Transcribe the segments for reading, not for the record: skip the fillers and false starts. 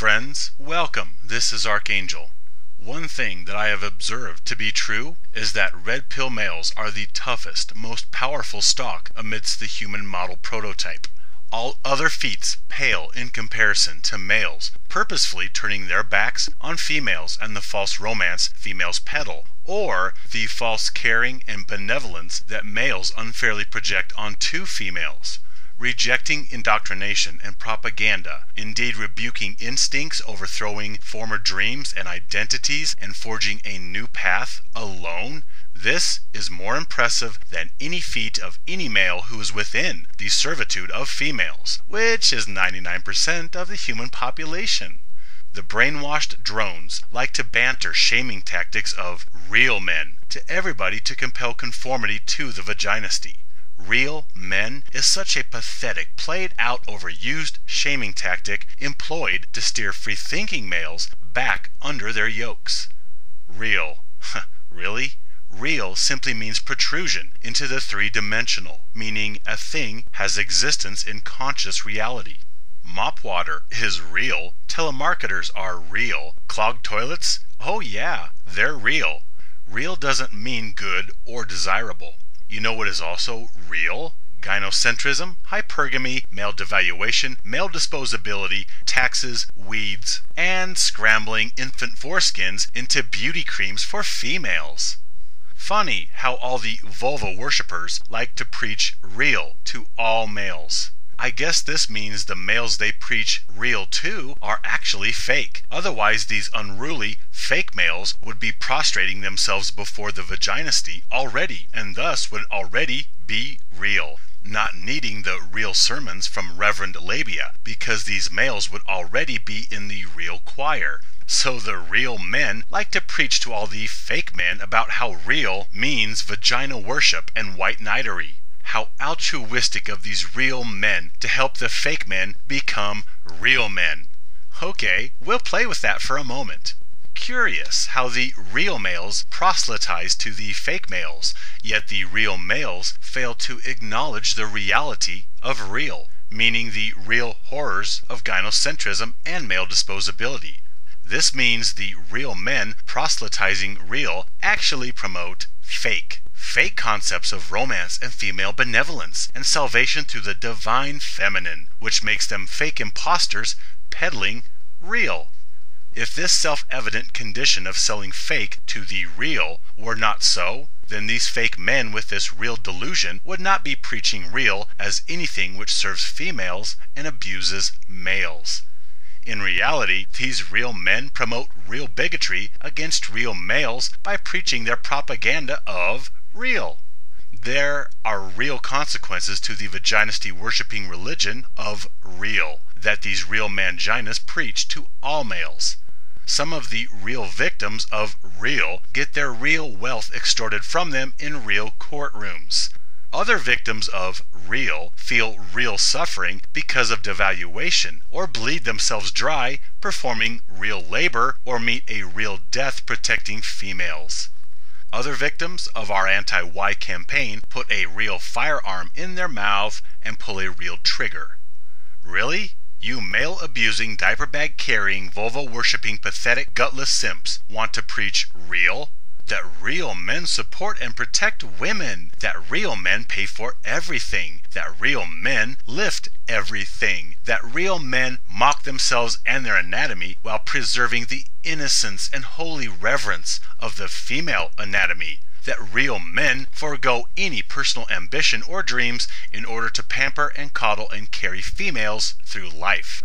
friends, welcome. This is Archangel. One thing that I have observed to be true is that red pill males are the toughest, most powerful stock amidst the human model prototype. All other feats pale in comparison to males purposefully turning their backs on females and the false romance females peddle, or the false caring and benevolence that males unfairly project onto females. Rejecting indoctrination and propaganda, indeed rebuking instincts, overthrowing former dreams and identities, and forging a new path alone, this is more impressive than any feat of any male who is within the servitude of females, which is 99% of the human population. The brainwashed drones like to banter shaming tactics of real men to everybody to compel conformity to the vaginisty. Real men is such a pathetic, played-out, overused shaming tactic employed to steer free-thinking males back under their yokes. Real. Really? Real simply means protrusion into the three-dimensional, meaning a thing has existence in conscious reality. Mop water is real. Telemarketers are real. Clogged toilets? Oh yeah, they're real. Real doesn't mean good or desirable. You know what is also real? Gynocentrism, hypergamy, male devaluation, male disposability, taxes, weeds, and scrambling infant foreskins into beauty creams for females. Funny how all the vulva worshippers like to preach real to all males. I guess this means the males they preach real to are actually fake. Otherwise, these unruly, fake males would be prostrating themselves before the vaginisty already, and thus would already be real, not needing the real sermons from Reverend Labia, because these males would already be in the real choir. So the real men like to preach to all the fake men about how real means vagina worship and white knightery. How altruistic of these real men to help the fake men become real men. Okay, we'll play with that for a moment. Curious how the real males proselytize to the fake males, yet the real males fail to acknowledge the reality of real, meaning the real horrors of gynocentrism and male disposability. This means the real men proselytizing real actually promote fake concepts of romance and female benevolence and salvation through the divine feminine, which makes them fake imposters peddling real. If this self-evident condition of selling fake to the real were not so, then these fake men with this real delusion would not be preaching real as anything which serves females and abuses males. In reality, these real men promote real bigotry against real males by preaching their propaganda of real. There are real consequences to the vaginisty worshipping religion of real that these real manginas preach to all males. Some of the real victims of real get their real wealth extorted from them in real courtrooms. Other victims of real feel real suffering because of devaluation, or bleed themselves dry performing real labor, or meet a real death protecting females. Other victims of our anti-Y campaign put a real firearm in their mouth and pull a real trigger. Really? You male-abusing, diaper-bag-carrying, vulva-worshipping, pathetic, gutless simps want to preach real? That real men support and protect women. That real men pay for everything. That real men lift everything. That real men mock themselves and their anatomy while preserving the innocence and holy reverence of the female anatomy. That real men forego any personal ambition or dreams in order to pamper and coddle and carry females through life.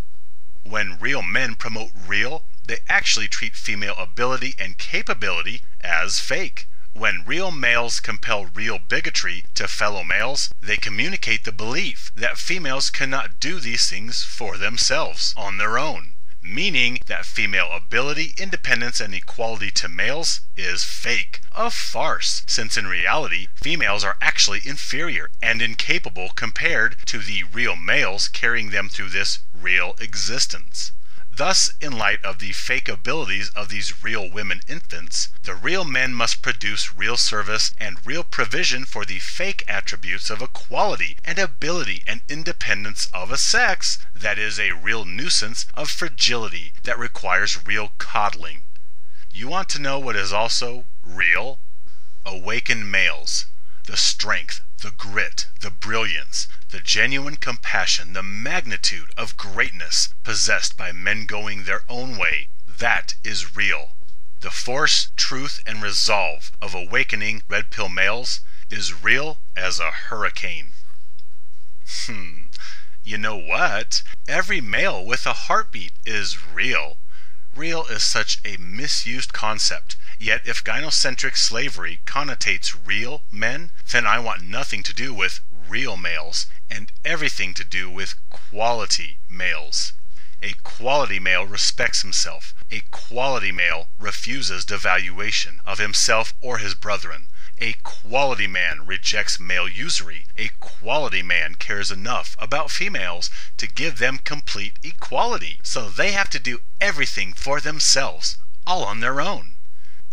When real men promote real, they actually treat female ability and capability as fake. When real males compel real bigotry to fellow males, they communicate the belief that females cannot do these things for themselves on their own, meaning that female ability, independence, and equality to males is fake, a farce, since in reality, females are actually inferior and incapable compared to the real males carrying them through this real existence. Thus, in light of the fake abilities of these real women infants, the real men must produce real service and real provision for the fake attributes of equality and ability and independence of a sex that is a real nuisance of fragility that requires real coddling. You want to know what is also real? Awakened males. The strength, the grit, the brilliance, the genuine compassion, the magnitude of greatness possessed by men going their own way, that is real. The force, truth, and resolve of awakening red pill males is real as a hurricane. You know what? Every male with a heartbeat is real. Real is such a misused concept, yet if gynocentric slavery connotates real men, then I want nothing to do with real males and everything to do with quality males. A quality male respects himself. A quality male refuses devaluation of himself or his brethren. A quality man rejects male usury. A quality man cares enough about females to give them complete equality, so they have to do everything for themselves, all on their own.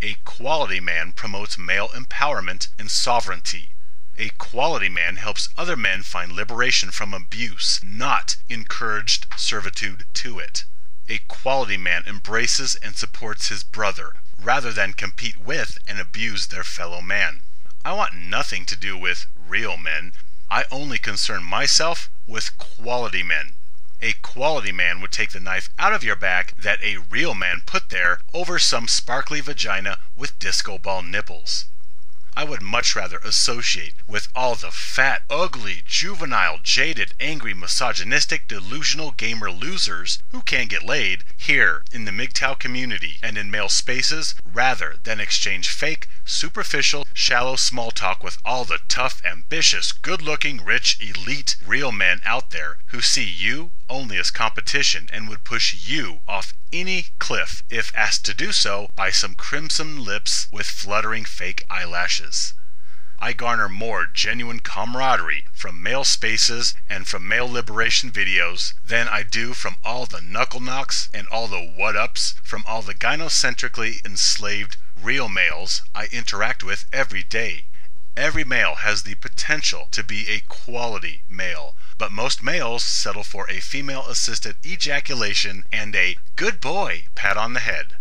A quality man promotes male empowerment and sovereignty. A quality man helps other men find liberation from abuse, not encouraged servitude to it. A quality man embraces and supports his brother, rather than compete with and abuse their fellow man. I want nothing to do with real men. I only concern myself with quality men. A quality man would take the knife out of your back that a real man put there over some sparkly vagina with disco ball nipples. I would much rather associate with all the fat, ugly, juvenile, jaded, angry, misogynistic, delusional gamer losers who can't get laid here in the MGTOW community and in male spaces, rather than exchange fake, superficial, shallow small talk with all the tough, ambitious, good-looking, rich, elite, real men out there who see you only as competition and would push you off any cliff if asked to do so by some crimson lips with fluttering fake eyelashes. I garner more genuine camaraderie from male spaces and from male liberation videos than I do from all the knuckle knocks and all the what-ups from all the gynocentrically enslaved real males I interact with every day. Every male has the potential to be a quality male, but most males settle for a female-assisted ejaculation and a good boy pat on the head.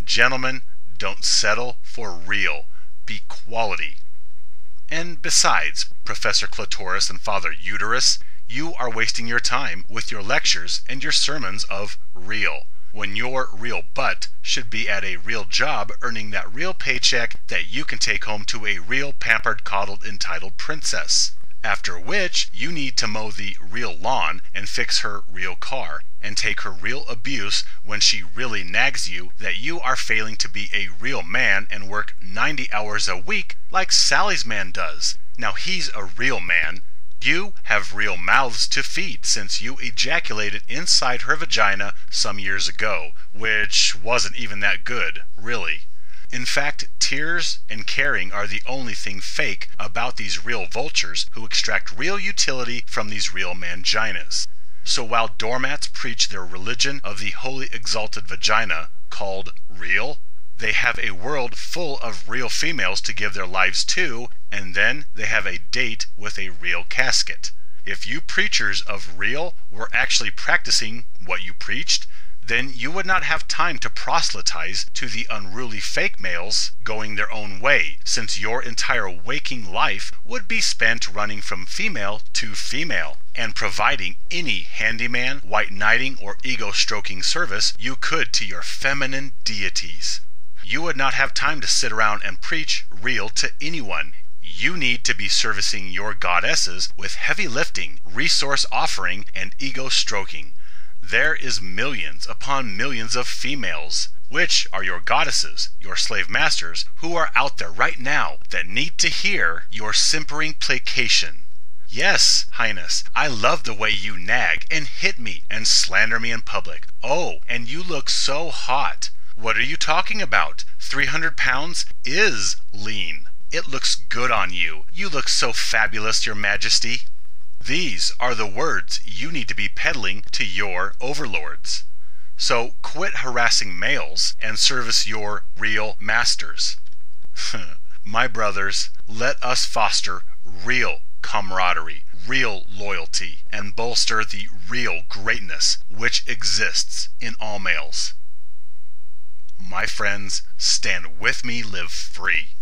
Gentlemen, don't settle for real. Be quality. And besides, Professor Clitoris and Father Uterus, you are wasting your time with your lectures and your sermons of real, when your real butt should be at a real job earning that real paycheck that you can take home to a real pampered, coddled, entitled princess. After which, you need to mow the real lawn and fix her real car, and take her real abuse when she really nags you that you are failing to be a real man and work 90 hours a week like Sally's man does. Now he's a real man. You have real mouths to feed since you ejaculated inside her vagina some years ago, which wasn't even that good, really. In fact, tears and caring are the only thing fake about these real vultures who extract real utility from these real manginas. So while doormats preach their religion of the holy exalted vagina, called real, they have a world full of real females to give their lives to, and then they have a date with a real casket. If you preachers of real were actually practicing what you preached, then you would not have time to proselytize to the unruly fake males going their own way, since your entire waking life would be spent running from female to female and providing any handyman, white knighting, or ego-stroking service you could to your feminine deities. You would not have time to sit around and preach real to anyone. You need to be servicing your goddesses with heavy lifting, resource offering, and ego stroking. There is millions upon millions of females, which are your goddesses, your slave masters, who are out there right now that need to hear your simpering placation. Yes, Highness, I love the way you nag and hit me and slander me in public. Oh, and you look so hot. What are you talking about? 300 pounds is lean. It looks good on you. You look so fabulous, Your Majesty. These are the words you need to be peddling to your overlords. So quit harassing males and service your real masters. My brothers, let us foster real camaraderie, real loyalty, and bolster the real greatness which exists in all males. My friends, stand with me, live free.